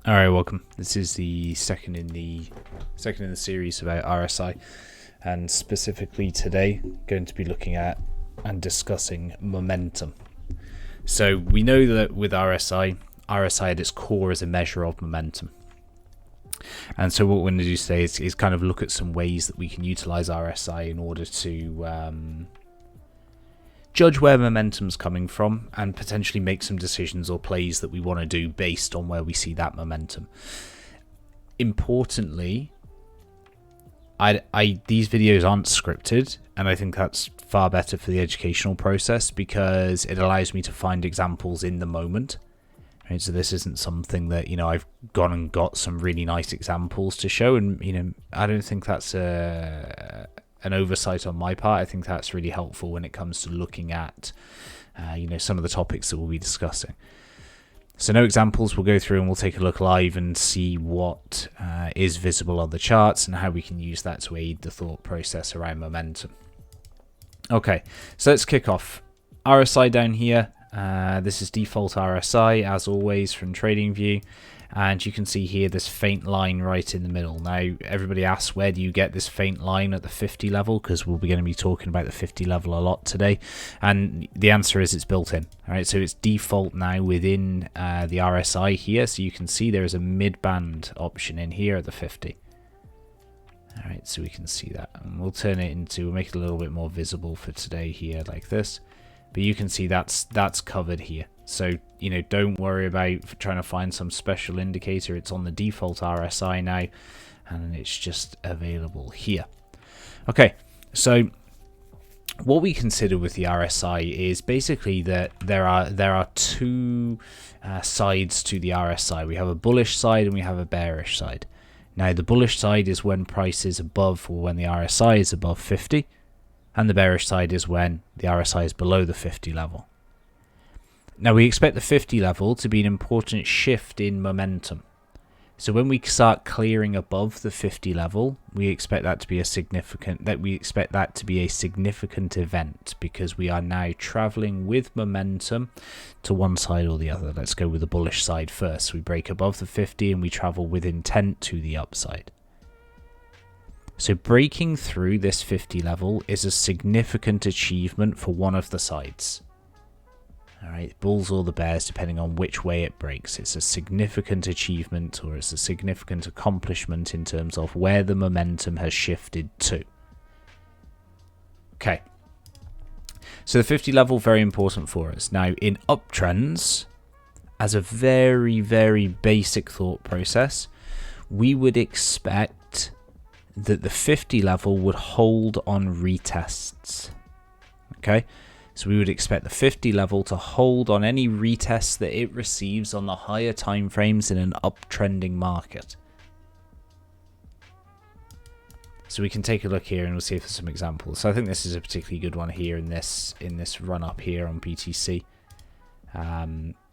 All right, welcome. This is the second in the series about RSI, and specifically today, going to be looking at and discussing momentum. So we know that with RSI at its core is a measure of momentum. And so what we're going to do today is kind of look at some ways that we can utilize RSI in order to judge where momentum's coming from and potentially make some decisions or plays that we want to do based on where we see that momentum. Importantly, these videos aren't scripted, and I think that's far better for the educational process because it allows me to find examples in the moment. Right? So this isn't something that, I've gone and got some really nice examples to show, and I don't think that's an oversight on my part. I think that's really helpful when it comes to looking at some of the topics that we'll be discussing. So no examples, we'll go through and we'll take a look live and see what is visible on the charts and how we can use that to aid the thought process around momentum. Okay, so let's kick off. RSI down here. This is default RSI as always from TradingView, and you can see here this faint line right in the middle. Now everybody asks, where do you get this faint line at the 50 level, because we'll be going to be talking about the 50 level a lot today, and the answer is it's built in. All right, so it's default now within the RSI here, so you can see there is a mid-band option in here at the 50. All right, so we can see that, and we'll make it a little bit more visible for today here like this. But you can see that's covered here. So, don't worry about trying to find some special indicator. It's on the default RSI now, and it's just available here. Okay, so what we consider with the RSI is basically that there are two sides to the RSI. We have a bullish side and we have a bearish side. Now, the bullish side is when price is above, or when the RSI is above 50. And the bearish side is when the RSI is below the 50 level. Now we expect the 50 level to be an important shift in momentum. So when we start clearing above the 50 level, we expect that to be a significant event, because we are now traveling with momentum to one side or the other. Let's go with the bullish side first. We break above the 50 and we travel with intent to the upside. So breaking through this 50 level is a significant achievement for one of the sides. All right, bulls or the bears, depending on which way it breaks. It's a significant achievement, or it's a significant accomplishment in terms of where the momentum has shifted to. Okay. So the 50 level, very important for us. Now, in uptrends, as a very, very basic thought process, we would expect that the 50 level would hold on retests. Okay, so we would expect the 50 level to hold on any retests that it receives on the higher time frames in an uptrending market. So we can take a look here and we'll see if there's some examples. So I think this is a particularly good one here in this run up here on BTC.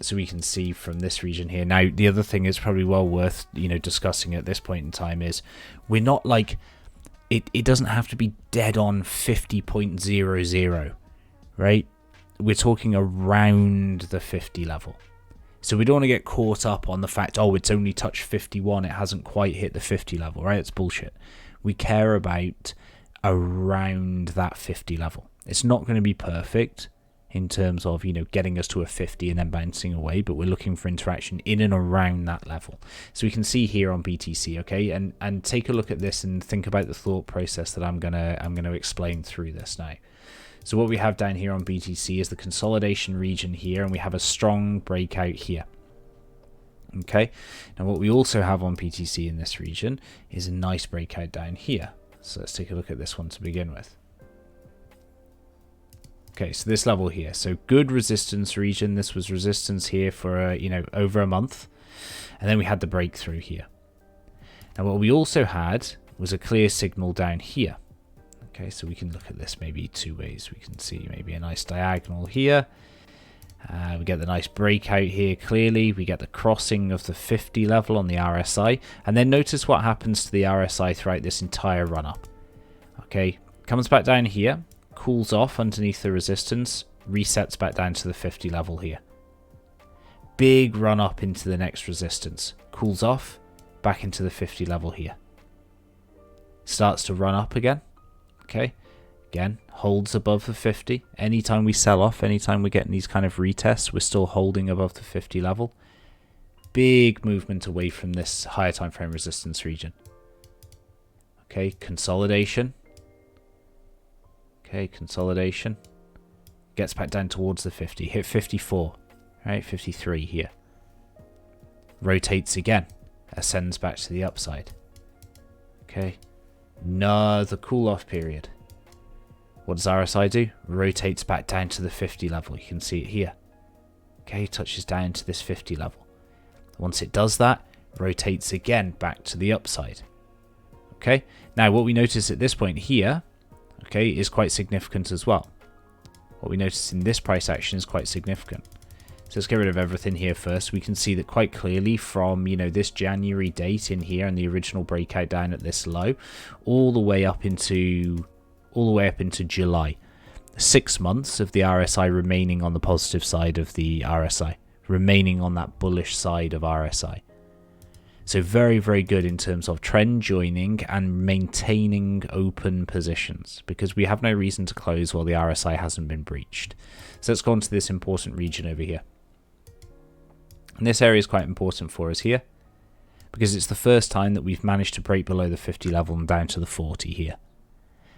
So we can see from this region here. Now, the other thing is probably well worth discussing at this point in time is we're not like it doesn't have to be dead on 50.00, right? We're talking around the 50 level. So we don't want to get caught up on the fact, oh, it's only touched 51, it hasn't quite hit the 50 level, right? It's bullshit. We care about around that 50 level. It's not going to be perfect in terms of getting us to a 50 and then bouncing away, but we're looking for interaction in and around that level. So we can see here on BTC, okay, and take a look at this and think about the thought process that I'm gonna explain through this now. So what we have down here on BTC is the consolidation region here, and we have a strong breakout here. Okay, now what we also have on BTC in this region is a nice breakout down here. So let's take a look at this one to begin with. Okay, so this level here, so good resistance region. This was resistance here for over a month, and then we had the breakthrough here. Now what we also had was a clear signal down here. Okay, so we can look at this maybe two ways. We can see maybe a nice diagonal here. We get the nice breakout here clearly. We get the crossing of the 50 level on the RSI, and then notice what happens to the RSI throughout this entire run up. Okay, comes back down here, cools off underneath the resistance, resets back down to the 50 level here. big run up into the next resistance, cools off, back into the 50 level here. Starts to run up again. Okay, again, holds above the 50. Anytime we sell off, anytime we're getting these kind of retests, we're still holding above the 50 level. Big movement away from this higher time frame resistance region. Okay, consolidation. Okay, consolidation. Gets back down towards the 50. Hit 54. Right, 53 here. Rotates again. Ascends back to the upside. Okay. Another cool off period. What does RSI do? Rotates back down to the 50 level. You can see it here. Okay, touches down to this 50 level. Once it does that, rotates again back to the upside. Okay, now what we notice at this point here, okay, is quite significant as well. What we notice in this price action is quite significant. So let's get rid of everything here first. We can see that quite clearly from, you know, this January date in here and the original breakout down at this low, all the way up into July. 6 months of the RSI remaining on the positive side of the RSI, remaining on that bullish side of RSI. So very, very good in terms of trend joining and maintaining open positions, because we have no reason to close while the RSI hasn't been breached. So let's go on to this important region over here. And this area is quite important for us here, because it's the first time that we've managed to break below the 50 level and down to the 40 here.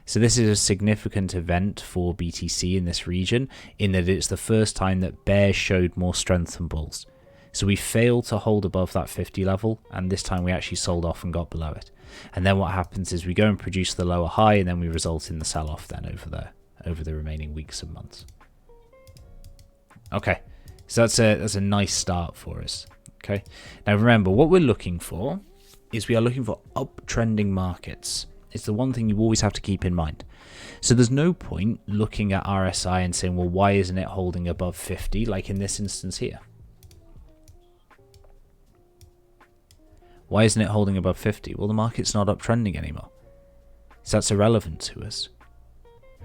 So this is a significant event for BTC in this region, in that it's the first time that bears showed more strength than bulls. So we failed to hold above that 50 level, and this time we actually sold off and got below it. And then what happens is we go and produce the lower high, and then we result in the sell-off then over the remaining weeks and months. Okay, so that's a nice start for us. Okay, now remember, what we're looking for is we are looking for uptrending markets. It's the one thing you always have to keep in mind. So there's no point looking at RSI and saying, well, why isn't it holding above 50, like in this instance here? Why isn't it holding above 50? Well, the market's not uptrending anymore. So that's irrelevant to us.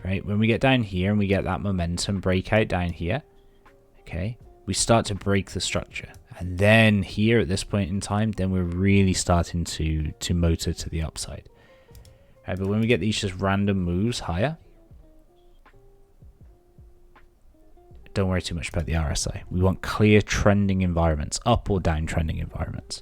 Right? When we get down here and we get that momentum breakout down here, okay, we start to break the structure. And then here at this point in time, then we're really starting to motor to the upside. Right, but when we get these just random moves higher, don't worry too much about the RSI. We want clear trending environments, up or down trending environments.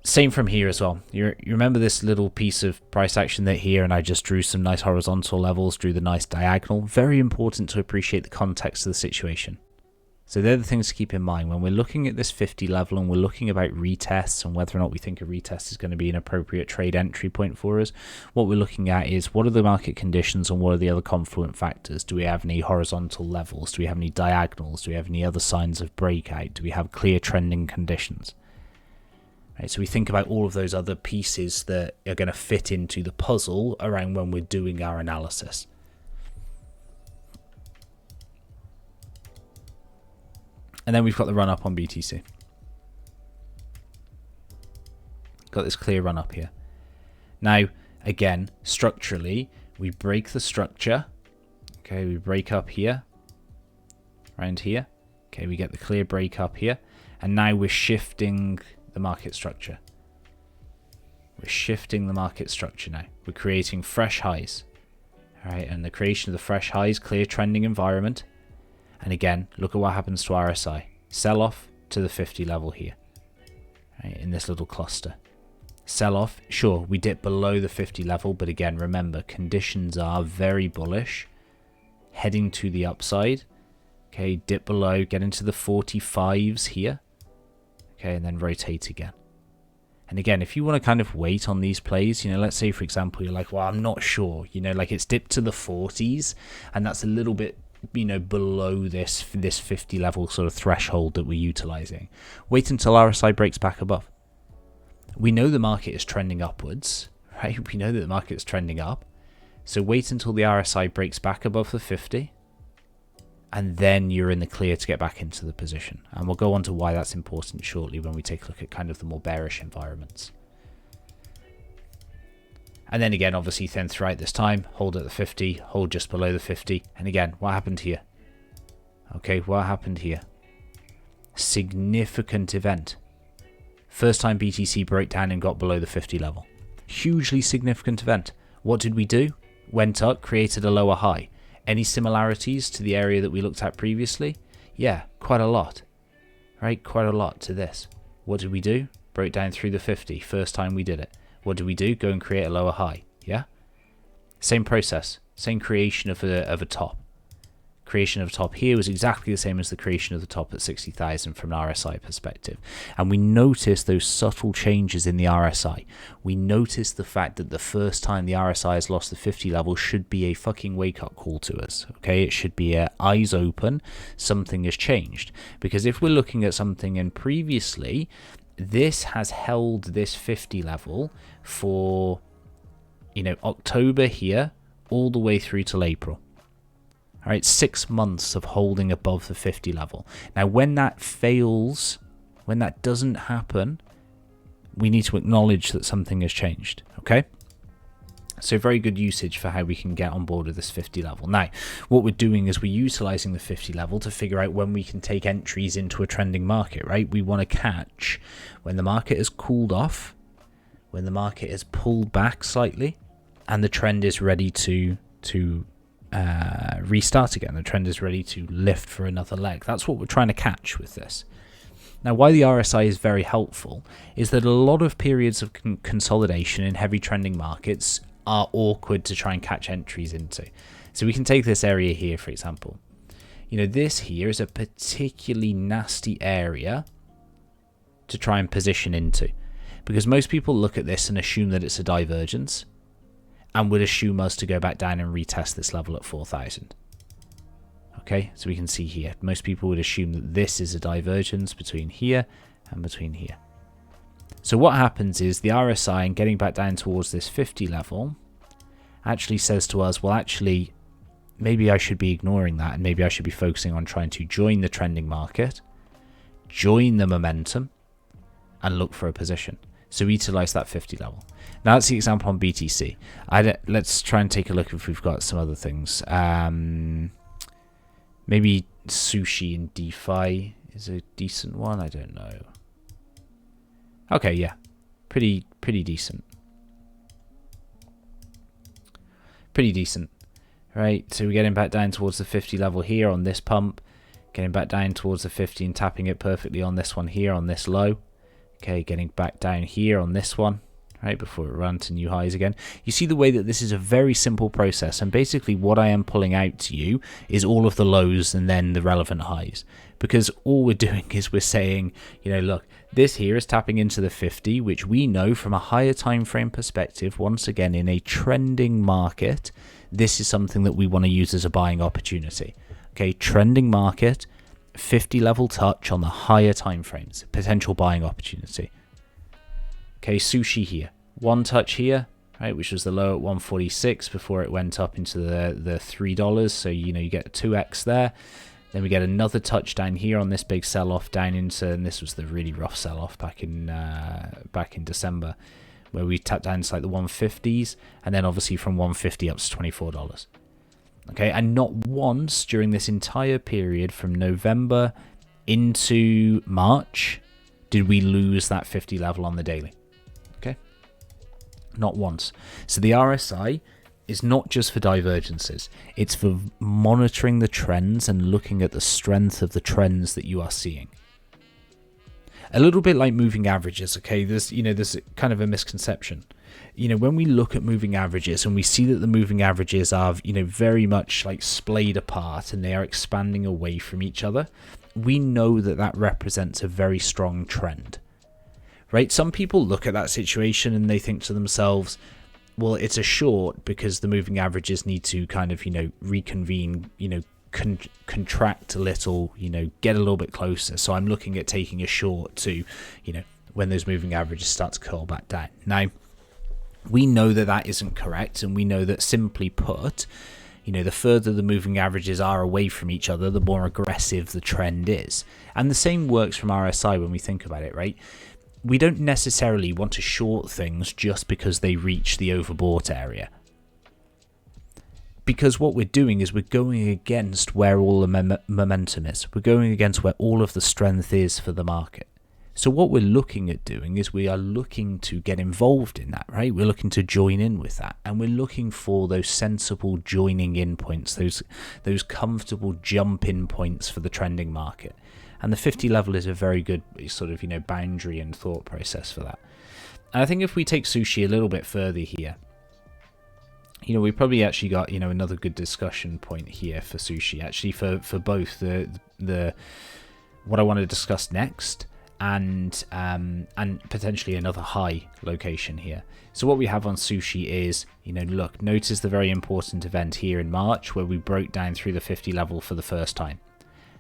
Same from here as well. You remember this little piece of price action that here, and I just drew some nice horizontal levels, drew the nice diagonal. Very important to appreciate the context of the situation. So they're the things to keep in mind when we're looking at this 50 level and we're looking about retests and whether or not we think a retest is going to be an appropriate trade entry point for us. What we're looking at is what are the market conditions and what are the other confluent factors? Do we have any horizontal levels? Do we have any diagonals? Do we have any other signs of breakout? Do we have clear trending conditions? Right, so we think about all of those other pieces that are going to fit into the puzzle around when we're doing our analysis. And then we've got the run up on BTC. Got this clear run up here. Now, again, structurally, we break the structure. Okay, we break up here, around here. Okay, we get the clear break up here. And now we're shifting the market structure. We're shifting the market structure now. We're creating fresh highs. All right, and the creation of the fresh highs, clear trending environment. And again, look at what happens to RSI. Sell off to the 50 level here, right, in this little cluster. Sell off, sure, we dip below the 50 level, but again, remember, conditions are very bullish, heading to the upside. Okay, dip below, get into the 45s here. Okay, and then rotate again. And again, if you want to kind of wait on these plays, you know, let's say, for example, you're like, well, I'm not sure, you know, like it's dipped to the 40s, and that's a little bit, you know, below this 50 level sort of threshold that we're utilizing. Wait until RSI breaks back above. We know the market is trending upwards, right? We know that the market is trending up. So wait until the RSI breaks back above the 50, and then you're in the clear to get back into the position. And we'll go on to why that's important shortly when we take a look at kind of the more bearish environments. And then again, obviously, then throughout this time, hold at the 50, hold just below the 50. And again, what happened here? Okay, what happened here? Significant event. First time BTC broke down and got below the 50 level. Hugely significant event. What did we do? Went up, created a lower high. Any similarities to the area that we looked at previously? Yeah, quite a lot. Right, quite a lot to this. What did we do? Broke down through the 50. First time we did it. What did we do? Go and create a lower high. Yeah? Same process. Same creation of a top. Creation of a top here was exactly the same as the creation of the top at 60,000 from an RSI perspective. And we notice those subtle changes in the RSI. We notice the fact that the first time the RSI has lost the 50 level should be a fucking wake-up call to us. Okay, it should be eyes open, something has changed. Because if we're looking at something and previously, this has held this 50 level for, October here, all the way through till April. All right, 6 months of holding above the 50 level. Now, when that fails, when that doesn't happen, we need to acknowledge that something has changed, okay? So very good usage for how we can get on board with this 50 level. Now, what we're doing is we're utilizing the 50 level to figure out when we can take entries into a trending market, right? We want to catch when the market has cooled off, when the market has pulled back slightly, and the trend is ready to restart again. The trend is ready to lift for another leg. That's what we're trying to catch with this. Now, why the RSI is very helpful is that a lot of periods of consolidation in heavy trending markets are awkward to try and catch entries into. So we can take this area here, for example. This here is a particularly nasty area to try and position into, because most people look at this and assume that it's a divergence, and would assume us to go back down and retest this level at 4,000. Okay, so we can see here, most people would assume that this is a divergence between here and between here. So what happens is the RSI, and getting back down towards this 50 level, actually says to us, well, actually, maybe I should be ignoring that, and maybe I should be focusing on trying to join the trending market, join the momentum, and look for a position. So utilize that 50 level. Now that's the example on BTC. Let's try and take a look if we've got some other things. Maybe sushi and DeFi is a decent one. I don't know. Okay, yeah, pretty decent. Pretty decent, right? So we're getting back down towards the 50 level here on this pump, getting back down towards the 50 and tapping it perfectly on this one here on this low. Okay, getting back down here on this one, right, before it ran to new highs again. You see the way that this is a very simple process, and basically what I am pulling out to you is all of the lows and then the relevant highs, because all we're doing is we're saying, look, this here is tapping into the 50, which we know from a higher time frame perspective, once again, in a trending market, this is something that we want to use as a buying opportunity. Okay, trending market, 50 level touch on the higher time frames, potential buying opportunity. Okay, sushi here, one touch here, right, which was the low at 146 before it went up into the $3. So you get 2x there. Then we get another touch down here on this big sell-off down into, and this was the really rough sell-off back in December, where we tapped down to like the 150s, and then obviously from 150 up to $24. Okay, and not once during this entire period from November into March did we lose that 50 level on the daily. Okay, not once. So the RSI is not just for divergences, it's for monitoring the trends and looking at the strength of the trends that you are seeing. A little bit like moving averages, okay? There's kind of a misconception. When we look at moving averages and we see that the moving averages are, very much like splayed apart and they are expanding away from each other, we know that that represents a very strong trend, right? Some people look at that situation and they think to themselves, well, it's a short because the moving averages need to kind of, reconvene, contract a little, get a little bit closer. So I'm looking at taking a short to, when those moving averages start to curl back down. Now, we know that that isn't correct, and we know that, simply put, the further the moving averages are away from each other, the more aggressive the trend is. And the same works from RSI when we think about it, right? We don't necessarily want to short things just because they reach the overbought area. Because what we're doing is we're going against where all the momentum is. We're going against where all of the strength is for the market. So what we're looking at doing is we are looking to get involved in that, right? We're looking to join in with that. And we're looking for those sensible joining in points, those comfortable jump in points for the trending market. And the 50 level is a very good sort of, boundary and thought process for that. And I think if we take sushi a little bit further here, we probably actually got, another good discussion point here for sushi, actually for both the what I want to discuss next and potentially another high location here. So what we have on sushi is, look, notice the very important event here in March where we broke down through the 50 level for the first time.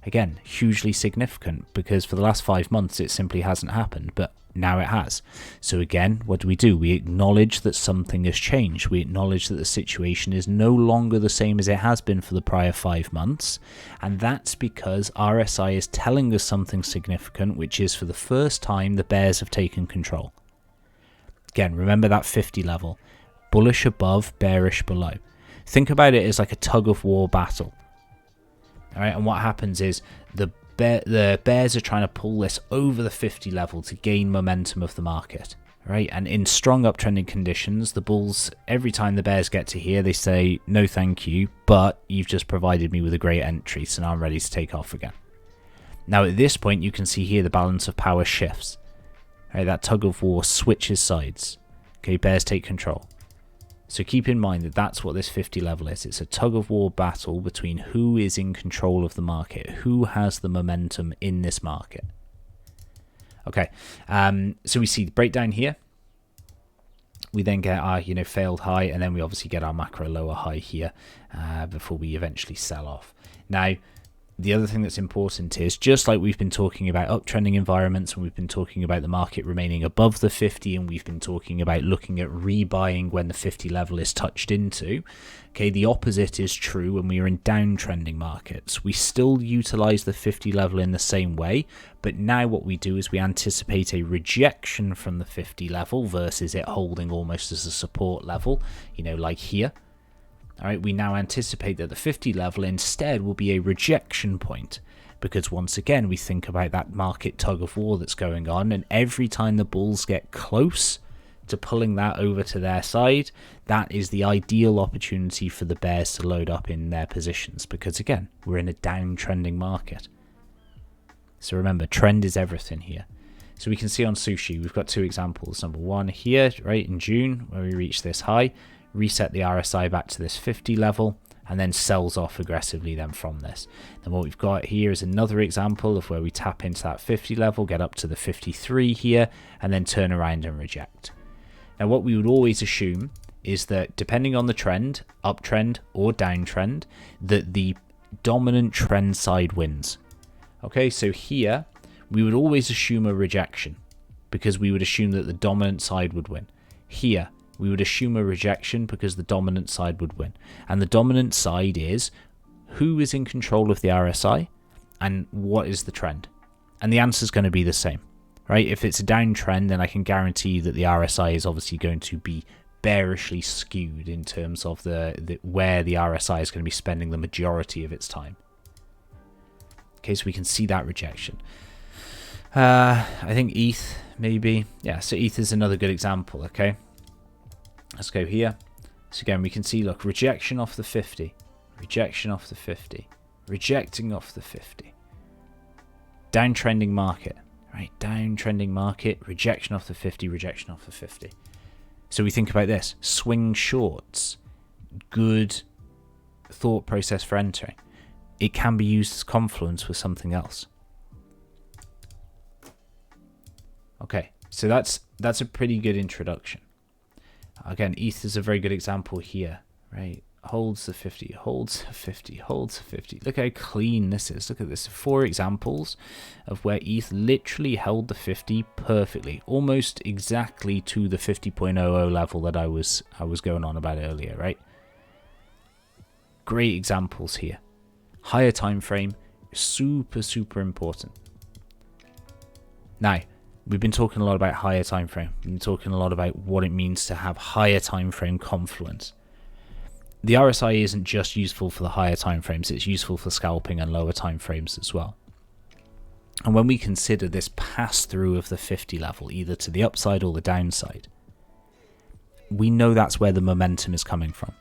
Again, hugely significant because for the last 5 months it simply hasn't happened, but now it has. So again, what do? We acknowledge that something has changed. We acknowledge that the situation is no longer the same as it has been for the prior 5 months. And that's because RSI is telling us something significant, which is for the first time the bears have taken control. Again, remember that 50 level. Bullish above, bearish below. Think about it as like a tug of war battle. All right, and what happens is the bears are trying to pull this over the 50 level to gain momentum of the market, right? And in strong uptrending conditions, the bulls, every time the bears get to here, they say, no thank you, but you've just provided me with a great entry, so now I'm ready to take off again. Now at this point, you can see here the balance of power shifts. Right, that tug of war switches sides. Okay, bears take control. So keep in mind that that's what this 50 level is. It's a tug of war battle between who is in control of the market, who has the momentum in this market. Okay, so we see the breakdown here. We then get our failed high, and then we obviously get our macro lower high here before we eventually sell off. Now, the other thing that's important is, just like we've been talking about uptrending environments, and we've been talking about the market remaining above the 50, and we've been talking about looking at rebuying when the 50 level is touched into, okay, the opposite is true when we are in downtrending markets. We still utilize the 50 level in the same way, but now what we do is we anticipate a rejection from the 50 level versus it holding almost as a support level, like here. All right, we now anticipate that the 50 level instead will be a rejection point, because once again we think about that market tug of war that's going on, and every time the bulls get close to pulling that over to their side, that is the ideal opportunity for the bears to load up in their positions, because again, we're in a downtrending market. So remember, trend is everything here. So we can see on sushi, we've got 2 examples. Number 1 here, right, in June, where we reached this high, reset the RSI back to this 50 level, and then sells off aggressively then from this. Then what we've got here is another example of where we tap into that 50 level, get up to the 53 here, and then turn around and reject. Now what we would always assume is that depending on the trend, uptrend or downtrend, that the dominant trend side wins. Okay, so here we would always assume a rejection, because we would assume that the dominant side would win. Here we would assume a rejection because the dominant side would win. And the dominant side is who is in control of the RSI and what is the trend. And the answer is going to be the same, right? If it's a downtrend, then I can guarantee that the RSI is obviously going to be bearishly skewed in terms of where the RSI is going to be spending the majority of its time. Okay, so we can see that rejection. I think ETH maybe. Yeah, so ETH is another good example, okay? Let's go here. So again, we can see, look, rejection off the 50, rejection off the 50, rejecting off the 50. Downtrending market, right? Downtrending market, rejection off the 50, rejection off the 50. So we think about this. Swing shorts, good thought process for entering. It can be used as confluence with something else. Okay, so that's a pretty good introduction. Again, ETH is a very good example here, right? Holds the 50, holds the 50, holds the 50. Look how clean this is. Look at this. 4 examples of where ETH literally held the 50 perfectly, almost exactly to the 50.00 level that I was going on about earlier, right? Great examples here. Higher time frame, super, super important. Now, we've been talking a lot about higher time frame. We've been talking a lot about what it means to have higher time frame confluence. the RSI isn't just useful for the higher time frames, it's useful for scalping and lower time frames as well. And when we consider this pass through of the 50 level, either to the upside or the downside, we know that's where the momentum is coming from,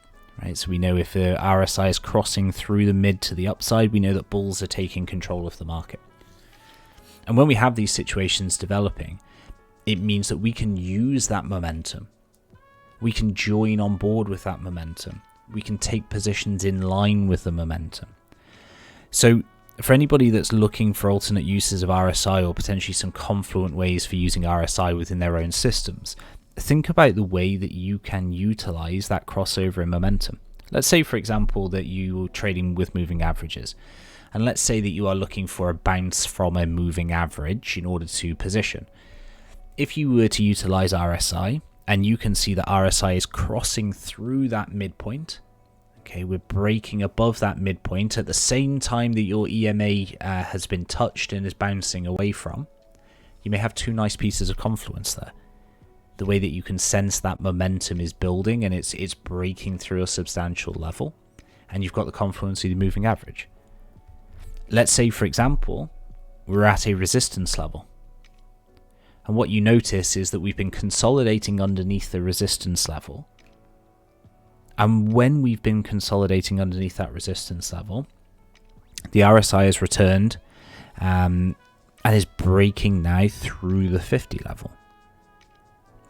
right? So we know if the RSI is crossing through the mid to the upside, we know that bulls are taking control of the market. And when we have these situations developing, it means that we can use that momentum. We can join on board with that momentum. We can take positions in line with the momentum. So for anybody that's looking for alternate uses of RSI or potentially some confluent ways for using RSI within their own systems, think about the way that you can utilize that crossover in momentum. Let's say, for example, that you're trading with moving averages. And let's say that you are looking for a bounce from a moving average in order to position. If you were to utilize RSI, and you can see that RSI is crossing through that midpoint, okay, we're breaking above that midpoint at the same time that your EMA has been touched and is bouncing away from, you may have two nice pieces of confluence there. The way that you can sense that momentum is building and it's breaking through a substantial level, and you've got the confluence of the moving average. Let's say, for example, we're at a resistance level. And what you notice is that we've been consolidating underneath the resistance level. And when we've been consolidating underneath that resistance level, the RSI has returned and is breaking now through the 50 level.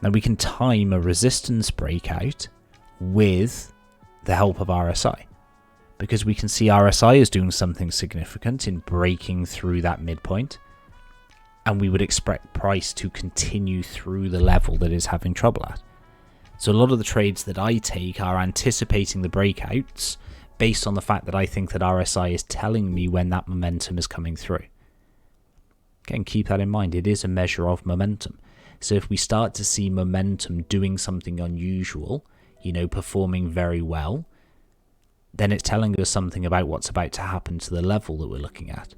Now we can time a resistance breakout with the help of RSI, because we can see RSI is doing something significant in breaking through that midpoint. And we would expect price to continue through the level that is having trouble at. So a lot of the trades that I take are anticipating the breakouts based on the fact that I think that RSI is telling me when that momentum is coming through. Again, keep that in mind. It is a measure of momentum. So if we start to see momentum doing something unusual, performing very well, then it's telling us something about what's about to happen to the level that we're looking at.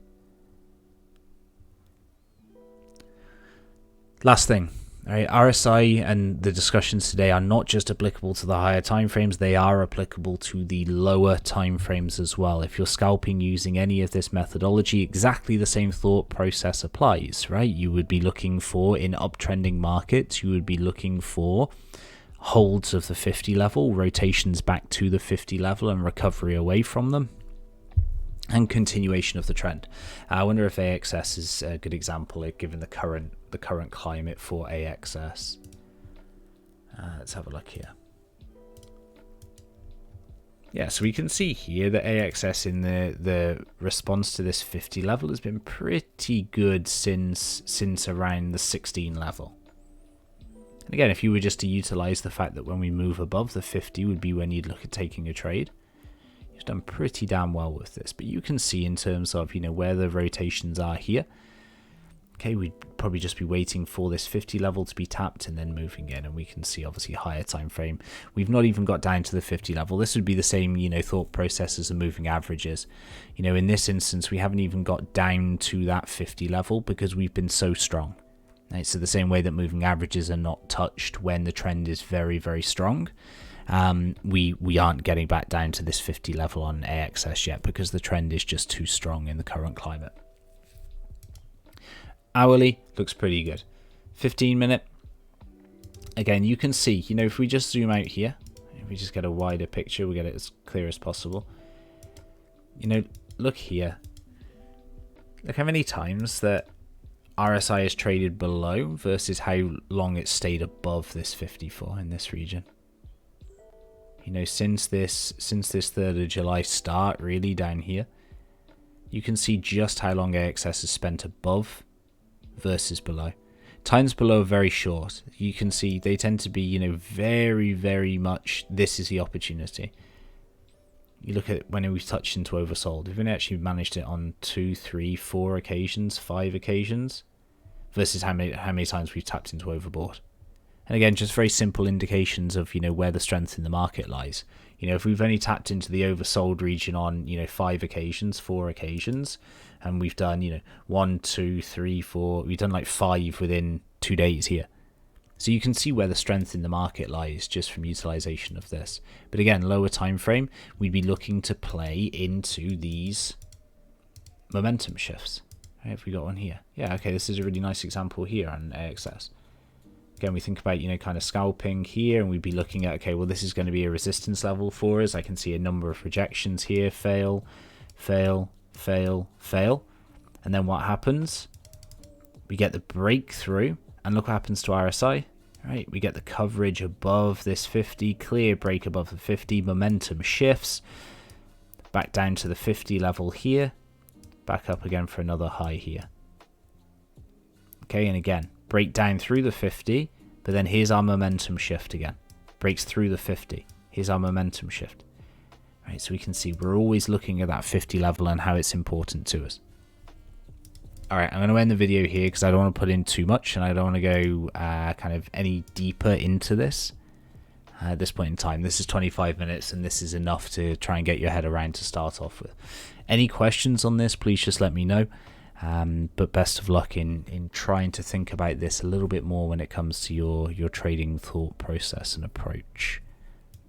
Last thing, right? RSI and the discussions today are not just applicable to the higher timeframes, they are applicable to the lower timeframes as well. If you're scalping using any of this methodology, exactly the same thought process applies, right? You would be looking for, in uptrending markets, you would be looking for holds of the 50 level, rotations back to the 50 level and recovery away from them, and continuation of the trend. I wonder if AXS is a good example, given the current climate for AXS. Let's have a look here. Yeah, so we can see here that AXS in the response to this 50 level has been pretty good since around the 16 level. And again, if you were just to utilize the fact that when we move above the 50 would be when you'd look at taking a trade, you've done pretty damn well with this. But you can see in terms of, where the rotations are here. Okay, we'd probably just be waiting for this 50 level to be tapped and then moving in, and we can see obviously higher time frame. We've not even got down to the 50 level. This would be the same, thought process as the moving averages. In this instance, we haven't even got down to that 50 level because we've been so strong. Right? So the same way that moving averages are not touched when the trend is very, very strong, we aren't getting back down to this 50 level on AXS yet because the trend is just too strong in the current climate. Hourly looks pretty good. 15-minute, again, you can see, if we just zoom out here, if we just get a wider picture, we get it as clear as possible. Look here. Look how many times that RSI is traded below versus how long it stayed above this 54 in this region. Since this 3rd of July start, really down here, you can see just how long AXS has spent above versus below. Times below are very short. You can see they tend to be, very, very much, this is the opportunity. You look at when we've touched into oversold. We've actually managed it on 2, 3, 4 occasions, 5 occasions, versus how many times we've tapped into overbought. And again, just very simple indications of, where the strength in the market lies. If we've only tapped into the oversold region on, 5 occasions, 4 occasions, and we've done, 1, 2, 3, 4, we've done like 5 within 2 days here. So you can see where the strength in the market lies just from utilization of this. But again, lower time frame, we'd be looking to play into these momentum shifts. Right, have we got one here? Yeah, okay, this is a really nice example here on AXS. Again, we think about, kind of scalping here, and we'd be looking at, okay, well, this is going to be a resistance level for us. I can see a number of rejections here, fail, fail, fail, fail. And then what happens? We get the breakthrough, and look what happens to RSI. Right, we get the coverage above this 50, clear break above the 50, momentum shifts back down to the 50 level here, back up again for another high here. Okay, and again, break down through the 50, but then here's our momentum shift again. Breaks through the 50. Here's our momentum shift. Right, so we can see we're always looking at that 50 level and how it's important to us. All right, I'm going to end the video here because I don't want to put in too much and I don't want to go kind of any deeper into this at this point in time. This is 25 minutes and this is enough to try and get your head around to start off with. Any questions on this, please just let me know. But best of luck in trying to think about this a little bit more when it comes to your trading thought process and approach.